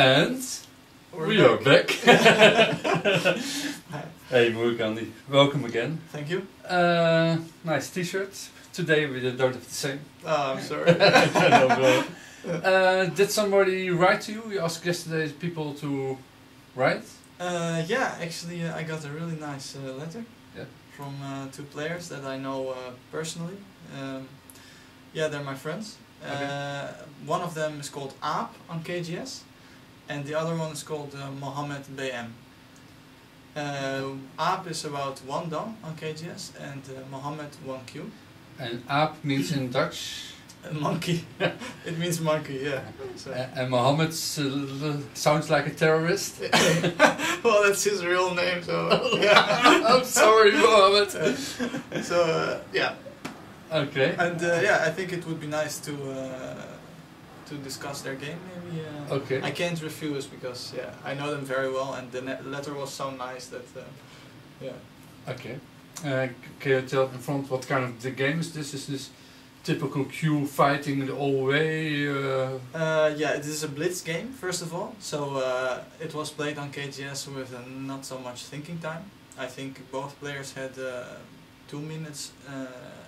And we are back. Hey Murugandi, welcome again. Thank you. Nice t-shirt. Today we don't have the same. Oh, I'm sorry. No, did somebody write to you? You asked yesterday people to write? Yeah, actually I got a really nice letter from two players that I know personally. Yeah, they're my friends. One of them is called Aap on KGS and the other one is called MohamedBM. Aap is about 1 dam on KGS and Mohammed 1 Q. And Aap means in Dutch? Monkey. It means monkey, yeah. So. And Mohammed sounds like a terrorist? Well, that's his real name, so yeah. I'm sorry, Mohammed. Yeah. Okay. And yeah, I think it would be nice to discuss their game, maybe. Okay. I can't refuse because yeah, I know them very well, and the letter was so nice that yeah. Okay. Can you tell in front what kind of the game is this? Is this typical queue fighting the whole way? Yeah, it is a blitz game first of all. So it was played on KGS with not so much thinking time. I think both players had 2 minutes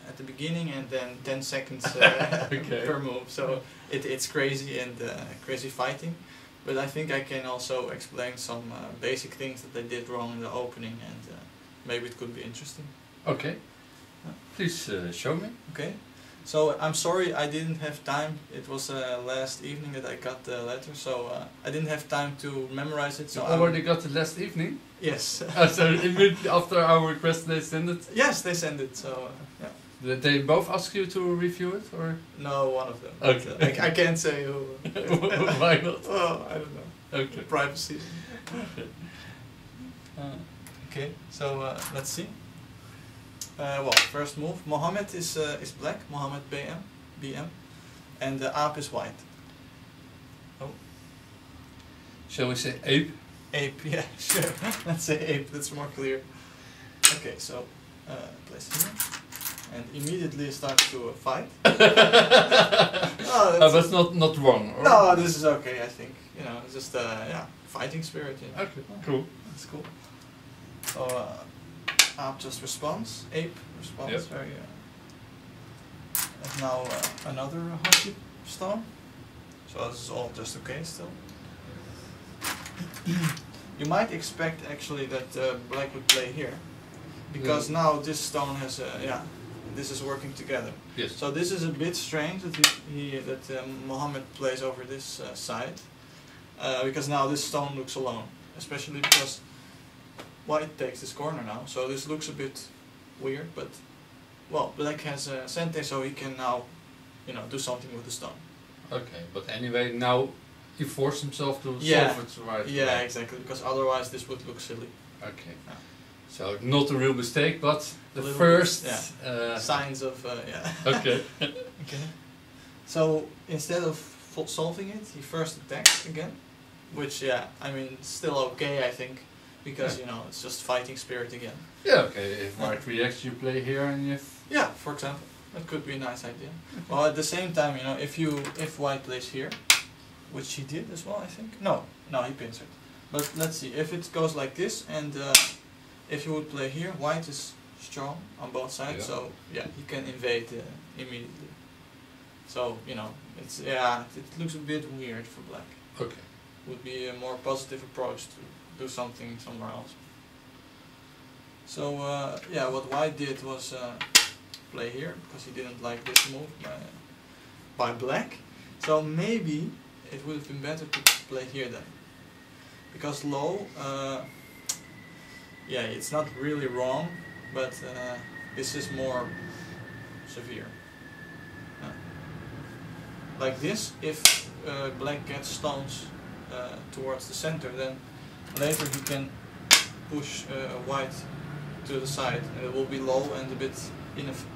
at the beginning and then 10 seconds okay. per move. So it's crazy and crazy fighting. But I think I can also explain some basic things that they did wrong in the opening, and maybe it could be interesting. Okay. Please show me. Okay. So I'm sorry I didn't have time. It was last evening that I got the letter, so I didn't have time to memorize it. So you already got it last evening? Yes. So immediately after our request they send it? Yes, they send it. So yeah. Did they both ask you to review it, or? No, one of them. Okay. I can't say who. Why not? Oh, I don't know. Okay. Privacy. Okay. Okay. So let's see. Well, first move. Mohammed is black. MohamedBM, and the Aap is white. Oh. Shall we say ape? Ape. Yeah, sure. Let's say ape. That's more clear. Okay. So place here. And immediately starts to fight. That's not wrong. Or? No, this is okay. I think it's just yeah, fighting spirit. Yeah. Okay, cool. That's cool. So Aap just responds. Ape responds. Yep. Very. And now another hockey stone. So this is all just okay still. You might expect actually that black would play here, because now this stone has yeah. This is working together. Yes. So this is a bit strange that Mohammed plays over this side, because now this stone looks alone, especially because white takes this corner now. So this looks a bit weird, but well, black has a sente, so he can now, do something with the stone. Okay, but anyway, now he forced himself to yeah. solve it right. Yeah, exactly. Because otherwise this would look silly. Okay. Yeah. So not a real mistake, but the little first bit, yeah. Signs of yeah. Okay. Okay. So instead of solving it, he first attacks again, which yeah, I mean still okay I think, because it's just fighting spirit again. Yeah. Okay. If white reacts, you play here, and if yeah, for example, that could be a nice idea. Okay. Well, at the same time, if white plays here, which he did as well, I think. No, he pins it. But let's see if it goes like this and. If you would play here, white is strong on both sides, yeah. So yeah, he can invade immediately. So it's it looks a bit weird for black. Okay. Would be a more positive approach to do something somewhere else. So yeah, what white did was play here because he didn't like this move by black. So maybe it would have been better to play here then, because low. Yeah, it's not really wrong, but this is more severe. Like this, if black gets stones towards the center, then later he can push white to the side, and it will be low and a bit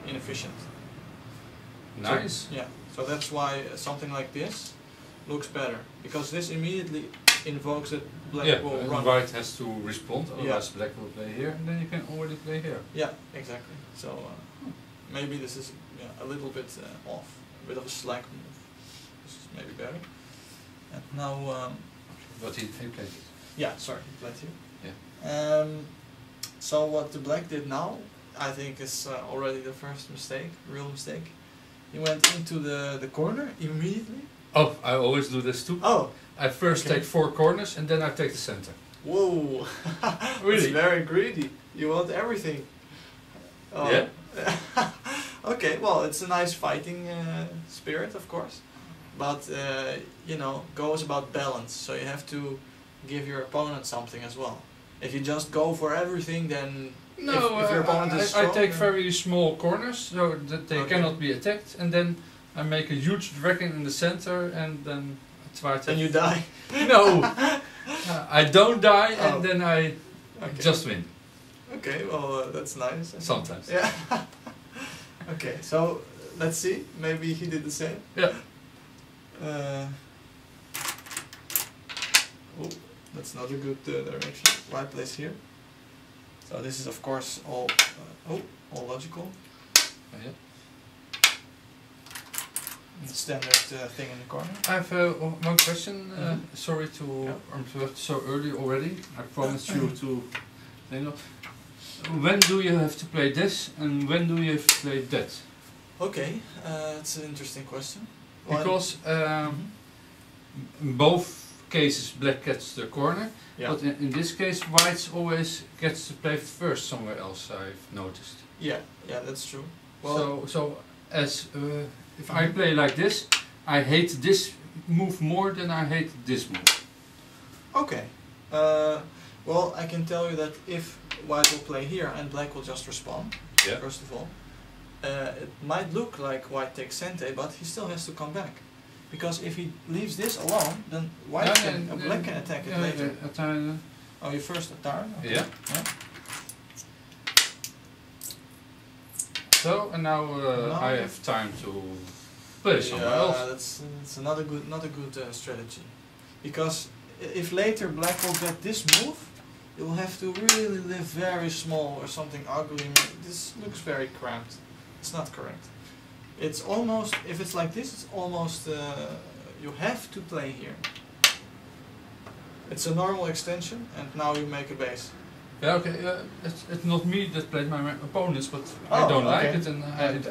inefficient. Nice. So, yeah, so that's why something like this looks better, because this immediately invokes that black will run. White has to respond, otherwise black will play here, and then you can already play here. Yeah, exactly. So maybe this is a little bit off, a bit of a slack move. This is maybe better. And now but he played it. Yeah, sorry, he played here. Yeah. So what the black did now, I think, is already the first mistake, real mistake. He went into the corner immediately. Oh, I always do this too. Oh. I first Okay. take 4 corners and then I take the center. Whoa. Really? It's very greedy. You want everything. Oh. Yeah. Okay, well, it's a nice fighting spirit, of course. But, you know, Go is about balance. So you have to give your opponent something as well. If you just go for everything, then No, if your opponent is I strong, take then- very small corners so that they Okay. cannot be attacked, and then I make a huge dragon in the center, and then I try to. then you die. No, I don't die, Oh. and then I Okay. just win Okay, well, that's nice. sometimes. Yeah. Okay, so let's see. Maybe he did the same. Yeah. Oh, that's not a good direction. White plays here. So this is of course all all logical. Yeah. Standard thing in the corner. I have one question. Sorry to interrupt so early already. I promised you to. You know, when do you have to play this, and when do you have to play that? Okay, that's an interesting question. Well, Because in both cases black gets the corner, yeah, but in this case white always gets to play first somewhere else, I've noticed. yeah, that's true. Well, So as if I play like this, I hate this move more than I hate this move. okay. Well, I can tell you that if white will play here and black will just respond, Yeah. first of all, it might look like white takes Sente, but he still has to come back. Because if he leaves this alone, then white black can attack it later. Oh, you first attack? Okay. Yeah. So and now Now I have time to play somewhere else. That's not a good strategy, because if later black will get this move, it will have to really live very small or something ugly. This looks very cramped. It's not correct. It's almost, if it's like this, it's almost you have to play here. It's a normal extension, and now you make a base. Yeah, okay. It's not me that played my opponents, but I Oh, don't okay. like it, and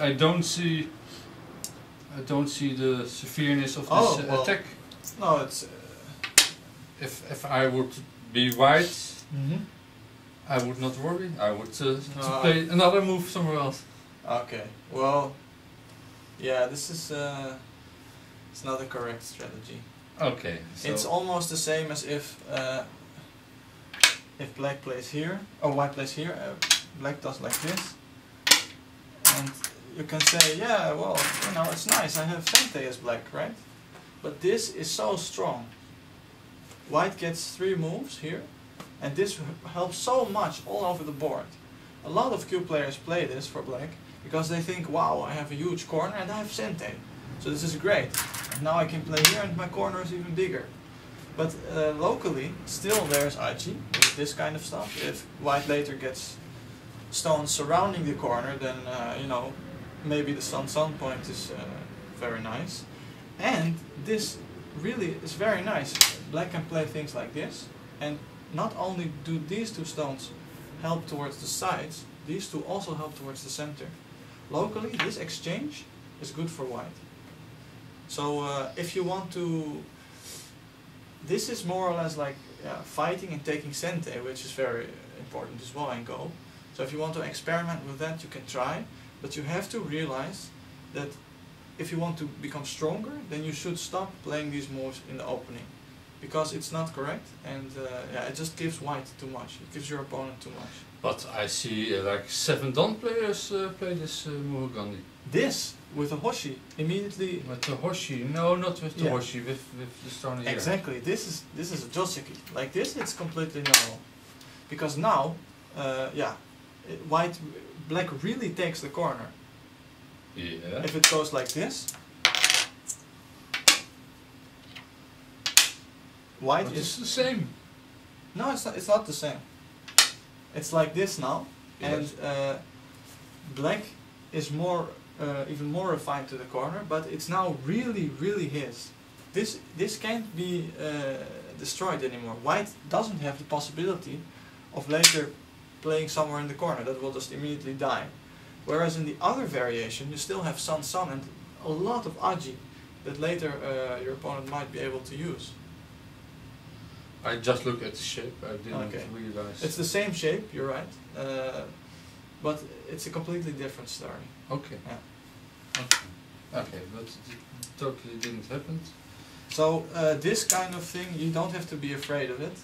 I don't see the severeness of this well, attack. No, it's. If I would be white, I would not worry. I would to play another move somewhere else. Okay. Well. Yeah, this is. It's not a correct strategy. Okay. So It's almost the same as if black plays here, or white plays here, black does like this, and you can say, yeah, well, you know, it's nice, I have Sente as black, right? But this is so strong. White gets 3 moves here, and this helps so much all over the board. A lot of Q players play this for black, because they think, wow, I have a huge corner and I have Sente, so this is great. And now I can play here and my corner is even bigger. But locally, still there's Aichi, with this kind of stuff. If white later gets stones surrounding the corner, then, you know, maybe the sun point is very nice. And this really is very nice. Black can play things like this, and not only do these 2 stones help towards the sides, these 2 also help towards the center. Locally, this exchange is good for white. So if you want to, this is more or less like fighting and taking Sente, which is very important as well in Go. So if you want to experiment with that, you can try, but you have to realize that if you want to become stronger, then you should stop playing these moves in the opening, because it's not correct, and yeah, it just gives white too much. It gives your opponent too much. But I see like 7 Don players play this Murugandi. This with a Hoshi immediately. With the Hoshi? No, not with the Yeah. Hoshi. With the stone here. Exactly. This is a joseki. Like this, it's completely normal, because now, yeah, black really takes the corner. Yeah. If it goes like this, white But is it's the same. no, it's not. It's not the same. It's like this now, Yes. and black is more, even more refined to the corner, but it's now really, really his. this can't be destroyed anymore. White doesn't have the possibility of later playing somewhere in the corner. That will just immediately die. Whereas in the other variation, you still have sun and a lot of aji that later your opponent might be able to use. I just look at the shape. I didn't realize. It's the same shape. You're right, but it's a completely different story. Okay. Yeah. Okay. Okay, but it totally didn't happen. So this kind of thing, you don't have to be afraid of it.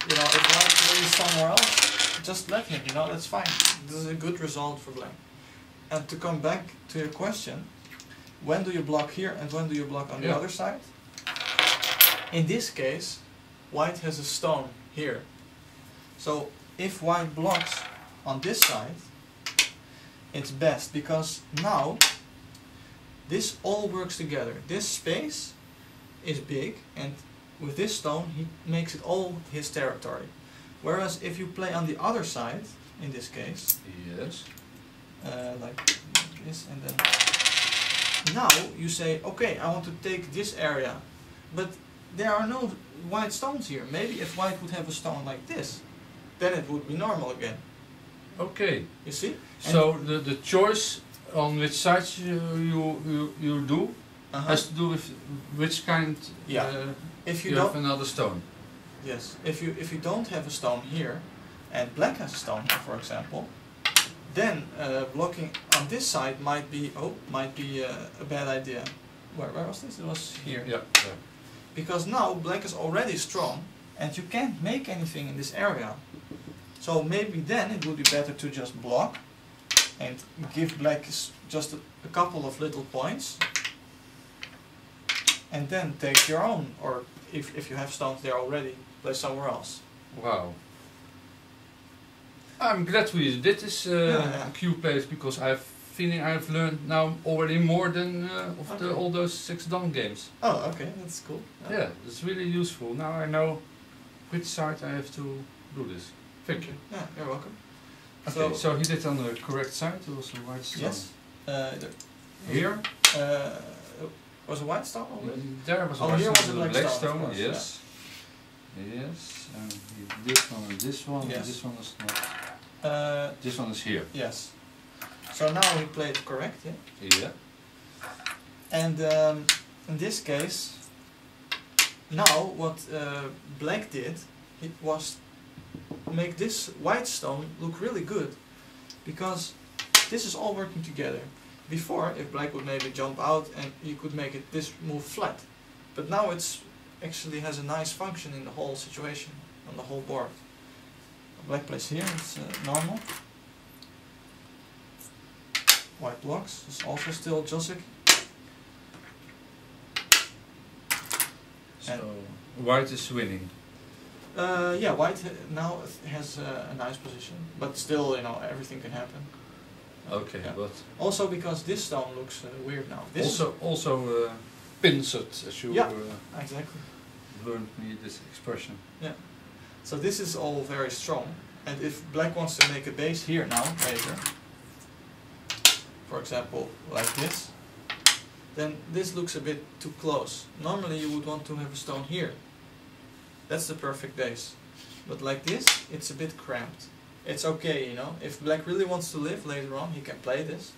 You know, if White plays somewhere else, just let him. You know, that's fine. This is a good result for Black. And to come back to your question, when do you block here and when do you block on the other side? In this case, White has a stone here. So if White blocks on this side, it's best because now this all works together. This space is big, and with this stone he makes it all his territory. Whereas if you play on the other side, in this case, yes, like this, and then now you say, okay, I want to take this area, but there are no white stones here. Maybe if White would have a stone like this, then it would be normal again. Okay. You see? So the choice on which side you do has to do with which kind. If you have another stone. Yes. If you don't have a stone here, and Black has a stone here, for example, then blocking on this side might be a bad idea. Where was this? It was here. Yeah. Because now Black is already strong, and you can't make anything in this area. So maybe then it would be better to just block and give Black just a couple of little points, and then take your own, or if you have stones there already, play somewhere else. Wow. I'm glad we did this Q plays, because I have feeling I've learned now already more than all those 6 Dawn games. Oh, okay, that's cool. Yeah, it's really useful. Now I know which side I have to do this. Thank you. Yeah, you're welcome. Okay, so he did on the correct side. It was a white stone. Yes. Here was a white stone already? There was a white stone, a black stone. Course, yes. Yeah. Yes, and this one and this one. Yes. And this one is not. This one is here. Yes. So now he played correct, yeah? Yeah. And in this case, now what Black did, it was make this white stone look really good, because this is all working together. Before, if Black would maybe jump out and you could make it this move flat, but now it's actually has a nice function in the whole situation, on the whole board. Black plays here, it's normal. White blocks, is also still joseki. So white is winning. Yeah, White now has a nice position, but still, you know, everything can happen. Okay, yeah. But also because this stone looks weird now. This also pincered, as you exactly learned me this expression. Yeah. So this is all very strong, and if Black wants to make a base here now later, for example, like this, then this looks a bit too close. Normally you would want to have a stone here. That's the perfect base. But like this, it's a bit cramped. It's okay, you know. If Black really wants to live later on, he can play this.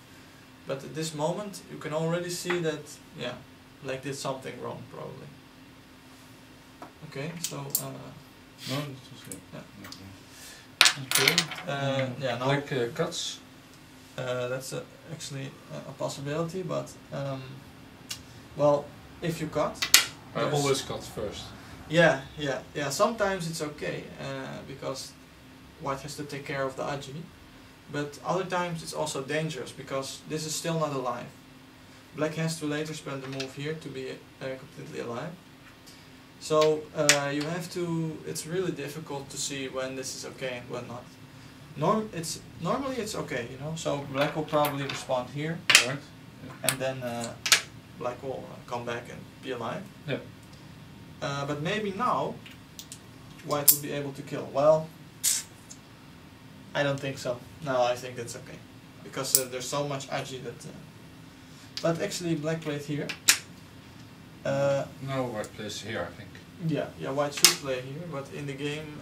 But at this moment, you can already see that, yeah, Black did something wrong, probably. Okay, so... no, this was good. Yeah. Okay. Yeah, now... Black cuts. That's actually a possibility, but... well, if you cut... I always cut first. Yeah. Sometimes it's okay, because White has to take care of the aji, but other times it's also dangerous, because this is still not alive. Black has to later spend the move here to be completely alive. So you have to. It's really difficult to see when this is okay and when not. Normally it's okay, you know. So Black will probably respond here, right? Yeah. And then Black will come back and be alive. Yeah. But maybe now White would be able to kill. Well, I don't think so. No, I think that's okay, because there's so much aji that. But actually, Black played here, No, white plays here, I think. Yeah, white should play here, but in the game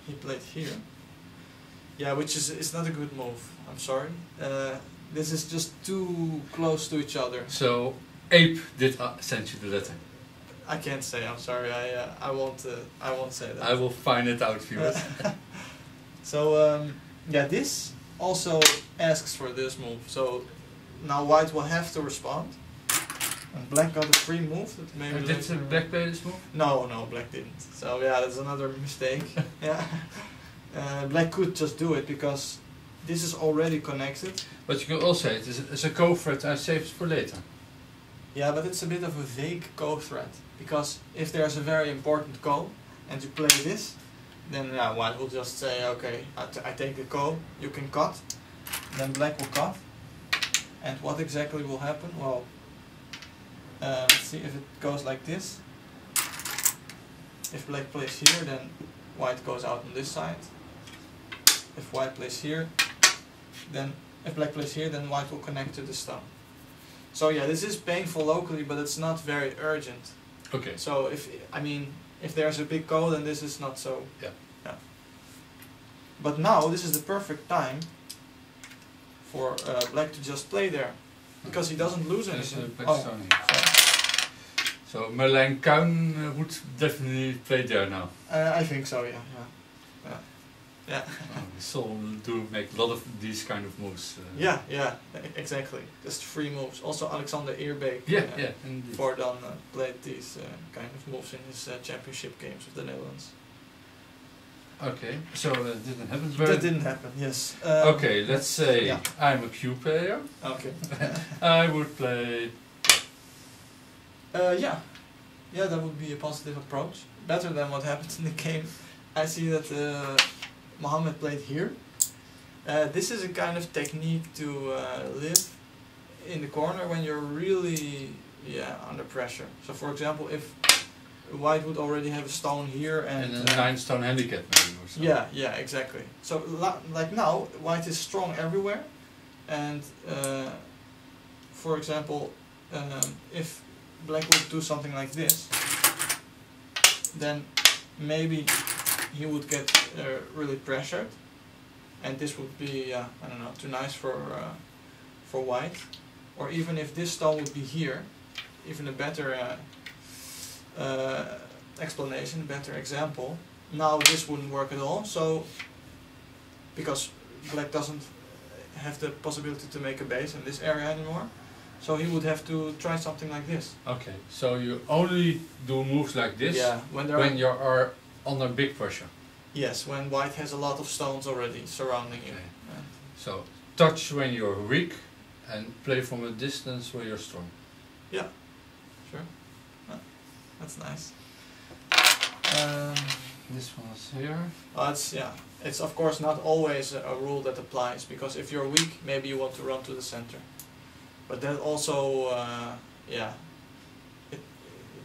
he played here. Yeah, which is it's not a good move. I'm sorry. This is just too close to each other. So, Ape did send you the letter. I can't say. I'm sorry. I won't say that. I will find it out, viewers. So yeah, this also asks for this move. So now white will have to respond. And black got a free move that maybe. Did black play this move? No, black didn't. So yeah, that's another mistake. Yeah, black could just do it because this is already connected. But you can also say it's a co-thread I saved for later. Yeah, but it's a bit of a vague co-thread because if there's a very important co and you play this, then yeah, white will just say, okay, I take the co, you can cut, then black will cut, and what exactly will happen? Well, let's see if it goes like this. If black plays here, then white goes out on this side. If white plays here, then if black plays here, then white will connect to the stone. So yeah, this is painful locally, but it's not very urgent. Okay. So if there's a big ko, then this is not so. Yeah. But now this is the perfect time for black to just play there, because he doesn't lose anything. So Merlijn Kuhn would definitely play there now. I think so. Yeah. Sol do make a lot of these kind of moves. Yeah, exactly. Just free moves. Also Alexander Eerbeek Voordan played these kind of moves in his championship games of the Netherlands. Okay, so that didn't happen. That didn't happen, yes. Okay, let's say I'm a Q player. Okay. I would play... Yeah, that would be a positive approach. Better than what happened in the game. I see that Mohamed played here. This is a kind of technique to live in the corner when you're really under pressure. So for example, if white would already have a stone here and a 9-stone handicap maybe or something. Yeah, exactly. So like now, white is strong everywhere, and for example, if black would do something like this, then maybe he would get really pressured, and this would be I don't know, too nice for white. Or even if this stone would be here, even a better explanation, better example. Now this wouldn't work at all. So because black doesn't have the possibility to make a base in this area anymore, so he would have to try something like this. Okay, so you only do moves like this when you are under big pressure. Yes, when white has a lot of stones already surrounding you. So touch when you're weak and play from a distance when you're strong. Yeah, sure. That's nice. This one's here. It's of course not always a rule that applies, because if you're weak, maybe you want to run to the center. But that also, it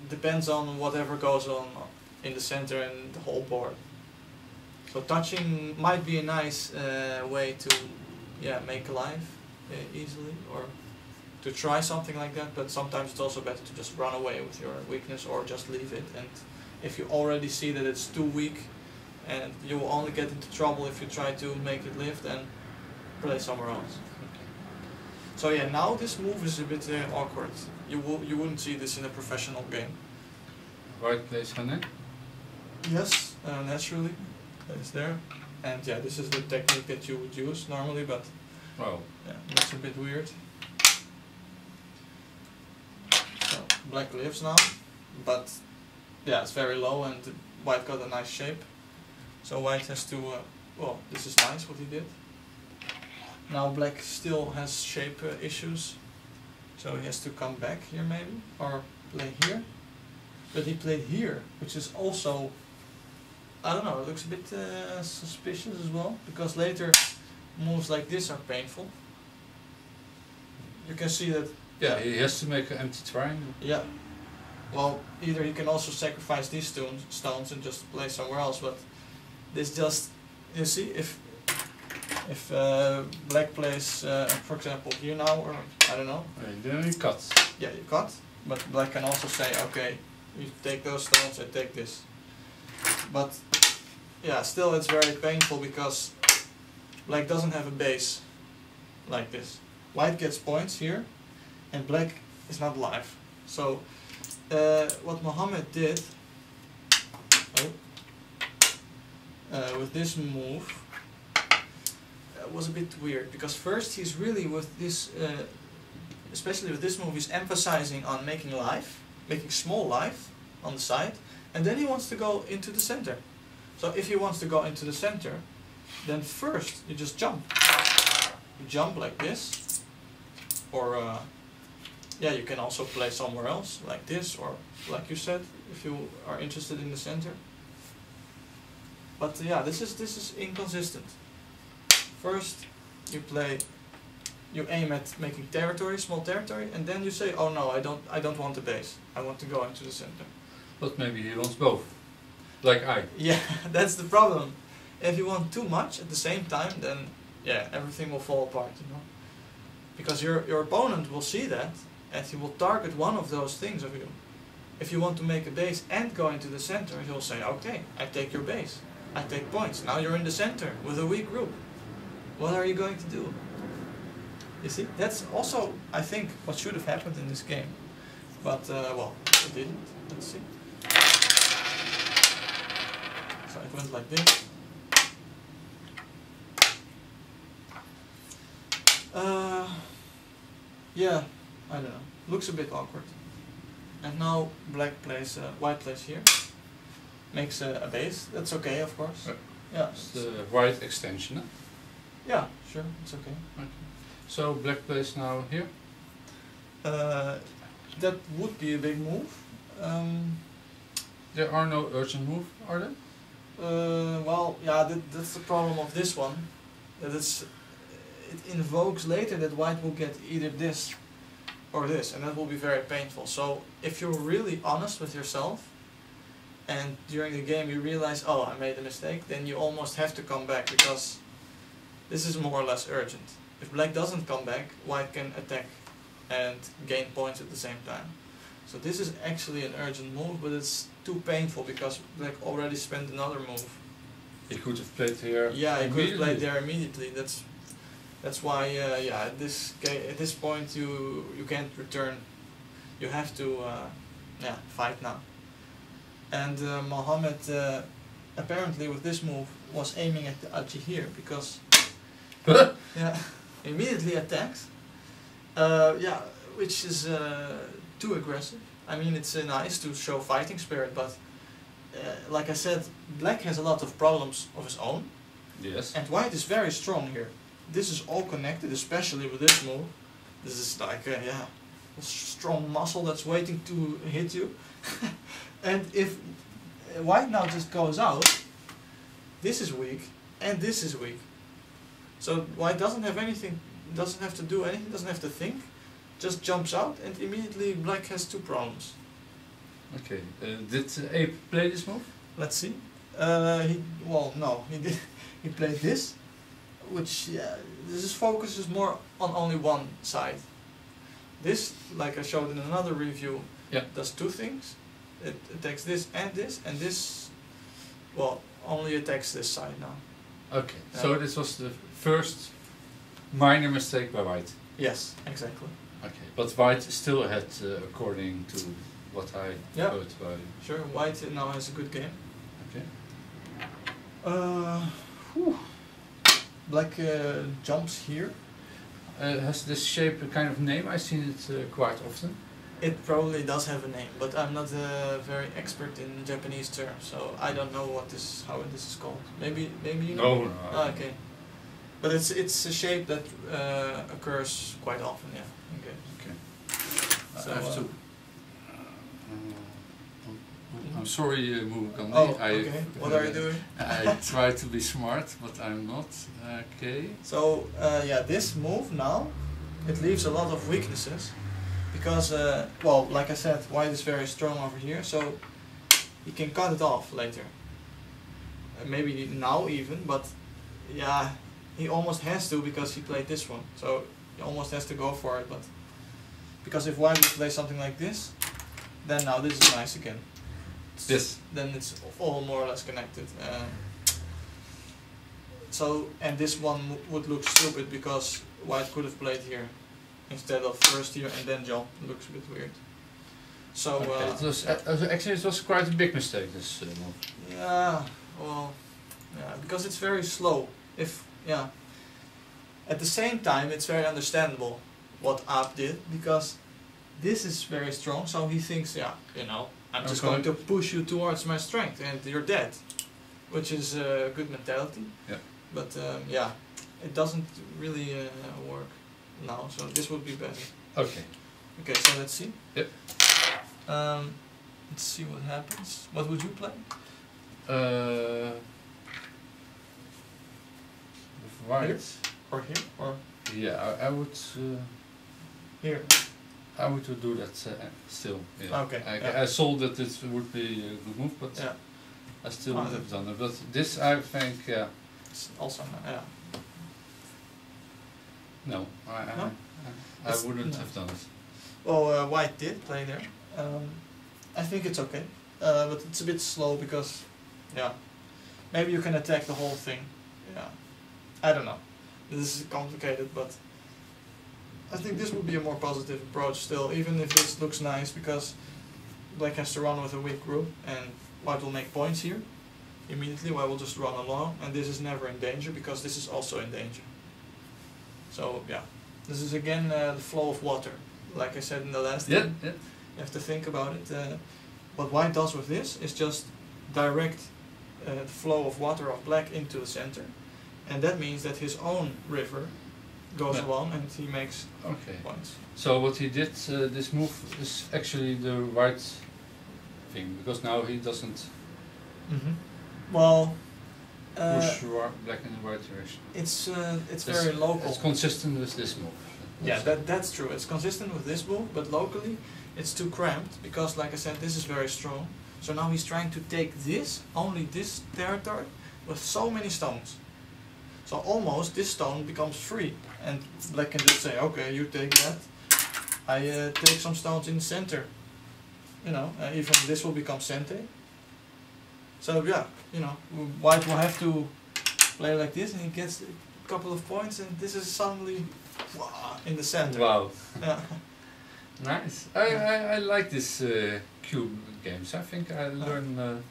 depends on whatever goes on in the center and the whole board. So touching might be a nice way to make alive easily, or to try something like that, but sometimes it's also better to just run away with your weakness or just leave it. And if you already see that it's too weak and you will only get into trouble if you try to make it live, then play somewhere else. So yeah, now this move is a bit awkward. You wouldn't see this in a professional game. White plays Hanek? Yes, naturally. It's there. And yeah, this is the technique that you would use normally, but that's a bit weird. So black lives now, but yeah, it's very low and white got a nice shape. So white has to, this is nice what he did. Now black still has shape issues, so he has to come back here maybe, or play here. But he played here, which is also, I don't know, it looks a bit suspicious as well, because later moves like this are painful. You can see that... Yeah, he has to make an empty triangle. Yeah. Well, either he can also sacrifice these stones and just play somewhere else, but this just, you see, if black plays, for example, here now, or I don't know. Then he cuts. Yeah, you cut. But black can also say, okay, you take those stones, I take this. But yeah, still it's very painful because black doesn't have a base like this. White gets points here, and black is not live. So what Mohammed did with this move was a bit weird, because first he's really with this, especially with this move, he's emphasizing on making life, making small life on the side, and then he wants to go into the center. So if he wants to go into the center, then first you just jump. You jump like this, or yeah, you can also play somewhere else like this, or like you said, if you are interested in the center. But yeah, this is inconsistent. First you aim at making territory, small territory, and then you say, oh no, I don't want the base. I want to go into the center. But maybe he wants both, like I. Yeah, that's the problem. If you want too much at the same time, then yeah, everything will fall apart, you know. Because your opponent will see that, and he will target one of those things of you. If you want to make a base and go into the center, he'll say, okay, I take your base. I take points. Now you're in the center with a weak group. What are you going to do? You see, that's also, I think, what should have happened in this game. But, well, it didn't. Let's see. So it went like this. Yeah, I don't know. Looks a bit awkward. And now black plays, white plays here. Makes a base. That's okay, of course. Yeah. It's the right extension. Huh? Yeah, sure, it's okay. Okay. So black plays now here. That would be a big move. There are no urgent moves, are there? Well, yeah, that's the problem of this one. That it invokes later that white will get either this or this, and that will be very painful. So if you're really honest with yourself, and during the game you realize, oh, I made a mistake, then you almost have to come back, because this is more or less urgent. If black doesn't come back, white can attack and gain points at the same time. So this is actually an urgent move, but it's too painful because black already spent another move. He could have played here. Yeah, he could have played there immediately. That's why, yeah, at this point you can't return. You have to, yeah, fight now. And Mohammed apparently with this move was aiming at the Aji here, because yeah, immediately attacks. Yeah, which is too aggressive. I mean, it's nice to show fighting spirit, but like I said, black has a lot of problems of his own. Yes. And white is very strong here. This is all connected, especially with this move. This is like yeah, a strong muscle that's waiting to hit you. And if white now just goes out, this is weak and this is weak. So white doesn't have anything, doesn't have to do anything, doesn't have to think, just jumps out, and immediately black has two problems. Okay. Did Ape play this move? Let's see. Well, no, he did. He played this, which yeah, this focus is more on only one side. This, like I showed in another review, yeah, does two things. It attacks this, and this, well, only attacks this side now. Okay, so this was the first minor mistake by white. Yes, exactly. Okay, but white is still ahead according to what I heard by. Sure, white now has a good game. Okay. Black jumps here. Has this shape a kind of name? I've seen it quite often. It probably does have a name, but I'm not very expert in Japanese terms, so I don't know how this is called. Maybe you know. No. Ah, okay. But it's a shape that occurs quite often. Yeah. Okay. So I have to. I'm sorry, Murugandi. Oh, okay. What are you doing? I try to be smart, but I'm not. Okay. So yeah, this move now, it leaves a lot of weaknesses, because well, like I said, white is very strong over here, so he can cut it off later. Maybe now even, but yeah, he almost has to, because he played this one, so he almost has to go for it. But Because if white would play something like this, then now this is nice again. Then it's all more or less connected. So, and this one would look stupid because white could have played here instead of first here and then jump. It looks a bit weird. So actually it was quite a big mistake, this move. Yeah, well, yeah, because it's very slow. At the same time, it's very understandable what Aap did, because this is very strong, so he thinks, yeah, you know, I'm just going to push you towards my strength and you're dead, which is a good mentality. Yeah. But yeah, it doesn't really work now, so this would be better. Okay. Okay, so let's see. Yep. Let's see what happens. What would you play? With white. Here? Or here? Or yeah, I would. Here. I would do that still. Yeah. Okay. I saw that it would be a good move, but yeah. I still would have done it. But this, I think, yeah. It's also yeah. No, I wouldn't have done it. Well, white did play there. I think it's okay, but it's a bit slow because, yeah, maybe you can attack the whole thing. Yeah, I don't know. This is complicated, but I think this would be a more positive approach still, even if this looks nice, because black has to run with a weak group, and white will make points here. Immediately, white will just run along, and this is never in danger, because this is also in danger. So, yeah, this is again the flow of water, like I said in the last game. Yeah. You have to think about it. What white does with this is just direct the flow of water of black into the center, and that means that his own river goes along and he makes points. So what he did, this move is actually the right thing, because now he doesn't well push black in the right direction. It's very local. It's consistent with this move. Yeah, that's true. It's consistent with this move, but locally it's too cramped, because like I said, this is very strong. So now he's trying to take this, only this territory, with so many stones. So almost this stone becomes free, and black can just say, okay, you take that, I take some stones in the center. You know, even this will become cente. So yeah, you know, white will have to play like this, and he gets a couple of points, and this is suddenly in the center. Wow. Yeah. Nice. I like this cube games. I think I learn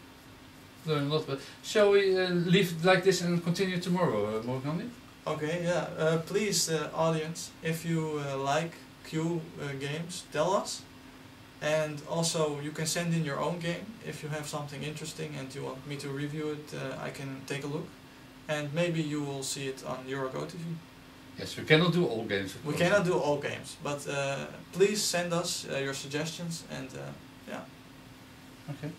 a lot. But shall we leave it like this and continue tomorrow, Murugandi? Okay. Yeah. Please, audience, if you like cube games, tell us. And also, you can send in your own game if you have something interesting and you want me to review it. I can take a look, and maybe you will see it on Eurogo TV. Yes, we cannot do all games. We cannot do all games, but please send us your suggestions, and yeah. Okay.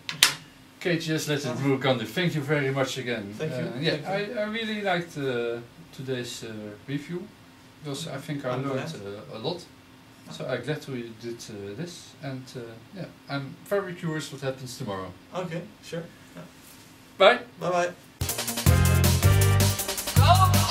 Okay, just let it Murugandi. Thank you very much again. Thank you. Yeah, Thank you. I really liked today's review, because I think I learned a lot. So I'm glad we did this, and yeah, I'm very curious what happens tomorrow. Okay, sure. Yeah. Bye. Bye bye. Go!